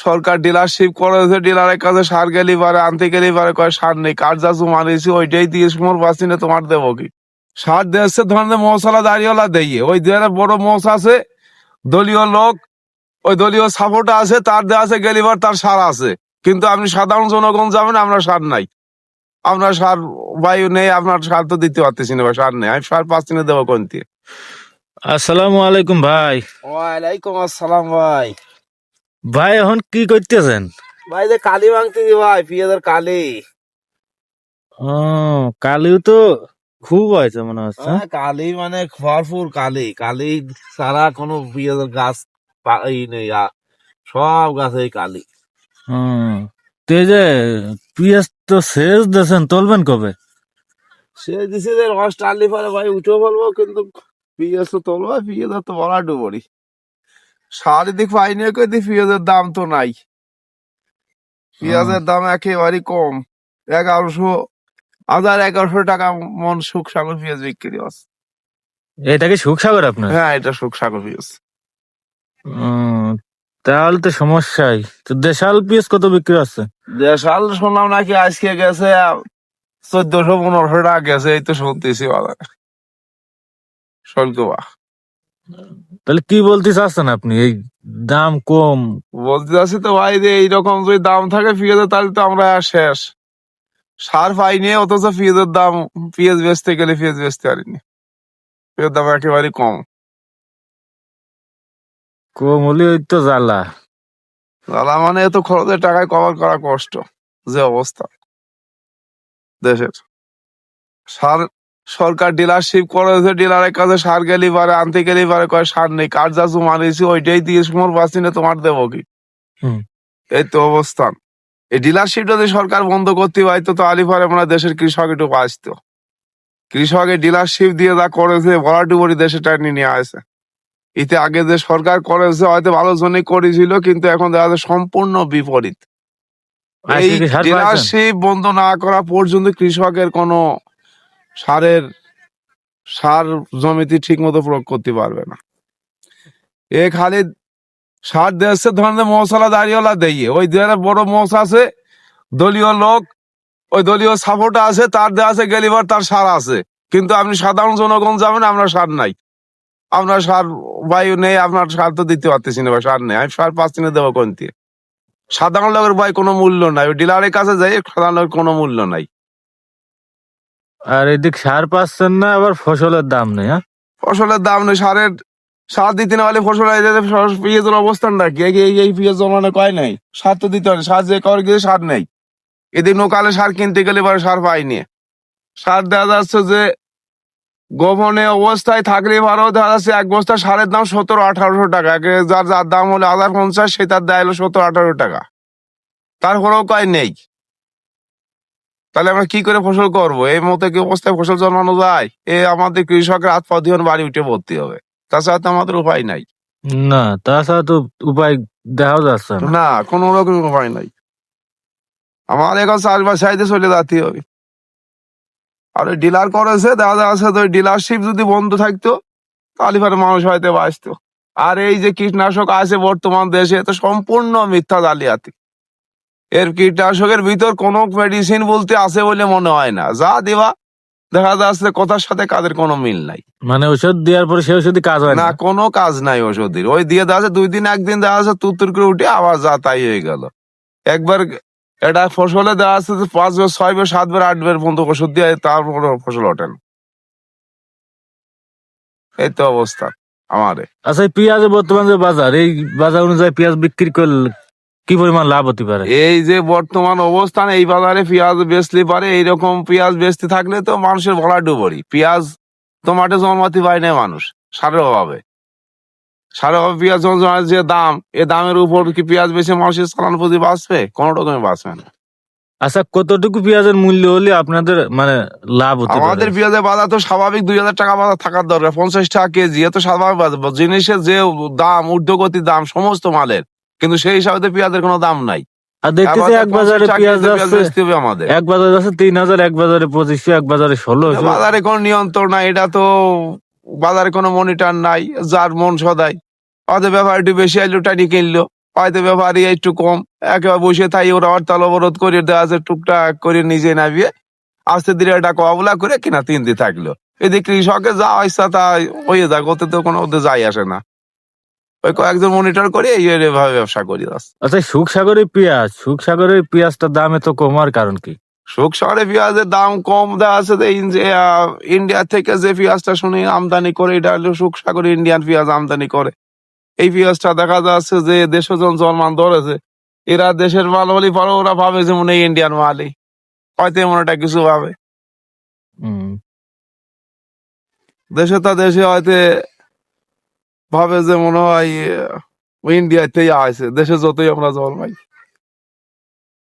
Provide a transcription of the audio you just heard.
সরকার dealership করেছে, ডিলারের কাছে সার গেলি পারে আনতে গেলি পারে কয় সার নেই, কার যা জমা নিয়েছি ওইটাই দিয়ে সমর পাচ্ছি না, তোমার দেবো কি? সার দিয়েছে ধরনের মশলা দাঁড়িয়েলা দিয়ে, ওই দেওয়ার বড় মশ আছে দলীয় লোক, ওই দলীয় সাপোর্ট আছে, তার দেওয়া আছে গেলিবার, তার সার আছে, কিন্তু আপনি সাধারণ জনগণ যাবেন আমরা সার নাই, আপনার সার বায়ু নেই, আপনার সার তো দিতে পারতেছি না, সার নেই, আমি সার পাচ্ছি না, দেবো কোন দিয়ে? আসসালামু আলাইকুম ভাই। ওয়ালাইকুম আসসালাম ভাই। ভাই এখন কি করতেছেন? ভাই যে কালি ভাঙতেছি ভাই, পেঁয়াজের কালি। ও, কালিও তো খুব হয়েছে মনে হচ্ছে। হ্যাঁ, কালি মানে ভরপুর কালি, কালি সারা কোনো পেঁয়াজের গাছ নেই, সব গাছেই কালি। তে যে পিএস তো শেষ দেন, তুলবেন কবে? সে দিছে যে রস টানলি পরে ভাই উঠে বলবো, কিন্তু পেঁয়াজ তো তুলবো, পেঁয়াজের তো বলা ডুবরি, সারাদিক পাইনি কই দি, পেঁয়াজের দাম তো নাই, পেঁয়াজের দাম একেবারে কম, 1100 টাকা মন শুকসাগর পেঁয়াজ বিক্রি হচ্ছে। এটা কি সুখসাগর আপনার? হ্যাঁ, এটা শুকসাগর পেঁয়াজ। উম, তাহলে তো সমস্যাই। তো দেশাল পিএস কত বিক্রি আছে? দেশাল শুনলাম নাকি আজকে গেছে 1400-1500 টাকা গেছে, এই তো শুনতেছি বাজারে শুল্কবা। তাহলে কি বলতে চাচ্ছেন আপনি, এই দাম কম? বলতে চাচ্ছি তো ভাই যে এইরকম যদি দাম থাকে পেঁয়াজের, তাহলে তো আমরা শেষ, সার পাইনি, অথচ পেঁয়াজের দাম, পেঁয়াজ বেচতে গেলে পেঁয়াজ বেচতে পারিনি, পেঁয়াজের দাম একেবারে কম। কম হলে ওই তো জ্বালা। দাদা মানে এত খরচের টাকায় কভার করা কষ্ট, যে অবস্থা দেশের। সার সরকার ডিলারশিপ করেছে, ডিলারের কাছে সার গেলি পারে আনতে গেলি পারে কয় সার নেই, কার যা জমা নিয়েছি ওইটাই দিয়ে সমর পাচ্ছি না, তোমার দেবো কি? হুম। এই তো অবস্থান। এই ডিলারশিপ যদি সরকার বন্ধ করতে পারতো তো আলি পরে আমরা দেশের কৃষক একটু বাঁচতো। কৃষকের ডিলারশিপ দিয়ে যা করেছে ভরাটুবরি দেশে টানি নিয়ে আসে। এতে আগে যে সরকার করেছে হয়তো ভালো জন্যই করেছিল, কিন্তু এখন দেখা যাচ্ছে সম্পূর্ণ বিপরীত। এই আজকে কি সার পাইছেন? ডিলারশিপ বন্ধ না করা পর্যন্ত কৃষকের কোনো সার জমিতে ঠিক মতো প্রয়োগ করতে পারবে না। এ খালি সার দিয়েছে ধরনের মশলা দাঁড়িয়েলা দিয়ে, ওই দেওয়ার বড় মশ আছে দলীয় লোক, ওই দলীয় সাপোর্ট আছে, তার দেওয়া আছে গেলিবার, তার সার আছে, কিন্তু আপনি সাধারণ জনগণ যাবেন আমরা সার নাই, আপনার সার বায়ু নেই, আপনার সার তো দিতে পারতেছি না, সার নেই, আমি সার পাচ্ছি না, দেবো কোন দিয়ে? সাধারণ লোকের ভাই কোনো মূল্য নাই, ওই ডিলারের কাছে যাই সাধারণ লোকের কোনো মূল্য নাই। আর এদিক সার পাচ্ছেন না, আবার ফসলের দাম নেই। হ্যাঁ, ফসলের দাম নেই, সার দিতে না হলে ফসল পেঁয়াজের অবস্থানটা কি? এই পেঁয়াজ জমানো কয় নাই, সার তো দিতে হবে, সার যে কর গিয়ে সার নেই, এদিন নকালে সার কিনতে গেলে পরে সার পাইনি, সার দেখা যাচ্ছে যে গোপনে অবস্থায় থাকলে পারেও দেখা যাচ্ছে এক বস্তা সারের দাম 1700-1800 টাকা, যার যার দাম হলো 1050, সে তার দেয় হলো 17-18 টাকা, তারপরেও কয় নেই। তাহলে আমরা কি করে ফসল করবো? এই মতো কি অবস্থায় ফসল জন্মানো যায়? আমাদের কৃষকের হাত পা দিয়ে বাড়ি উঠে ভর্তি হবে, তাছাড়া তো আমাদের উপায় নাই। না তাছাড়া তো উপায় দেখা যাচ্ছে না। না, কোনো রকম উপায় নাই, আমার এখন চাষবাস চাইতে চলে যেতে হবে। আর ওই ডিলার করেছে, দেখা যাচ্ছে তো ওই ডিলারশিপ যদি বন্ধ থাকতো তাহলে পরে মানুষ হয়তো বাঁচতো। আর এই যে কীটনাশক আছে বর্তমান দেশে, তো সম্পূর্ণ মিথ্যা জালিয়াতি। এর কীটনাশকের ভিতর কোনো মেডিসিন বলতে আছে বলে মনে হয় না, যা দেওয়া দেখা যাচ্ছে কথার সাথে কাজের কোনো মিল নাই। মানে ওষুধ দেওয়ার পরে সে ওষুধে কাজ হয় না, না। কোনো কাজ নাই ওষুধের, ওই দিয়ে দেখা যাচ্ছে 2 দিন 1 দিন দেখা যাচ্ছে তুত্তুর করে উঠে আবার যা তাই হয়ে গেল। একবার এটা ফসলে দেওয়া আছে 5 বার 6 বার 7 বার 8 বার পর্যন্ত ওষুধ দিয়ে, তারপর ফসল ওঠেন। এই তো অবস্থা আমারে। আচ্ছা, এই পেঁয়াজের বর্তমান যে বাজার, এই বাজার অনুযায়ী পেঁয়াজ বিক্রি করলে কি পরিমাণ লাভ হতে পারে? এই যে বর্তমান অবস্থান, এই বাজারে পেঁয়াজ বেচলে পারে, এইরকম পেঁয়াজ বেচতে থাকলে তো মানুষের ভরা ডুবরি, পেঁয়াজ তো মাঠে জন্মাতে পায় না মানুষ, সারের অভাবে। সারের অভাবে পেঁয়াজ জন্মার যে দাম, এ দামের উপর কি পেঁয়াজ বেচে মানুষের চালান পুঁজি বাঁচবে? কোনো রকমে বাঁচবে না। আচ্ছা, কতটুকু পেঁয়াজের মূল্য হলে আপনাদের মানে লাভ হতে পারে? আমাদের পেঁয়াজের বাজার তো স্বাভাবিক 2000 টাকা বাজার থাকার দরকার, 50 টাকা কেজি, এত স্বাভাবিক বাজার। জিনিসের যে দাম, ঊর্ধ্বগতি দাম সমস্ত মালের, কিন্তু সেই হিসাবে তো পেঁয়াজের কোনো দাম নাই। আর দেখতেছি এক বাজারে পেঁয়াজ আছে, বেচতে হবে আমাদের। এক বাজারে আছে 3000, এক বাজারে 2500, এক বাজারে 1600। বাজারে কোনো নিয়ন্ত্রণ নাই, এটা তো বাজারে কোনো মনিটর নাই, যার মন সদাই, হয়তো ব্যাপারটি বেশি আইলো টানি কিনলো, হয়তো ব্যাপারই একটু কম, একেবারে বসে থাই ওরা হরতাল অবরোধ করে দেওয়া আছে, টুকটাক করে নিজে নামিয়ে আস্তে ধীরে এটা কবলা করে কিনা তিনটি থাকলো। এদিকে কৃষকের যা ইচ্ছা তা হয়ে যাক, ওতে তো কোনো ওদের যাই আসে না, ওই কয়েকজন মনিটর করে এইভাবে ব্যবসা করি যাচ্ছে। আচ্ছা, সুখসাগরের পেঁয়াজটার দাম এত কমার কারণ কি? শহরে পেঁয়াজের দাম কম দেওয়া আছে যে ইন্ডিয়া থেকে যে পেঁয়াজটা শুনি আমদানি করে, এটা হলো সুখসাগর ইন্ডিয়ান পেঁয়াজ আমদানি করে। এই পেঁয়াজটা দেখা যাচ্ছে যে দেশের জন জনমান ধরেছে, এরা দেশের মাল হলে পরে ওরা ভাবে যে মনে হয় ইন্ডিয়ান মালই, হয়তো এমন একটা কিছু ভাবে। হুম। দেশে হয়তো ভাবে যে মনে হয় ইন্ডিয়াতেই আছে, দেশে যতই আমরা জন্মাই।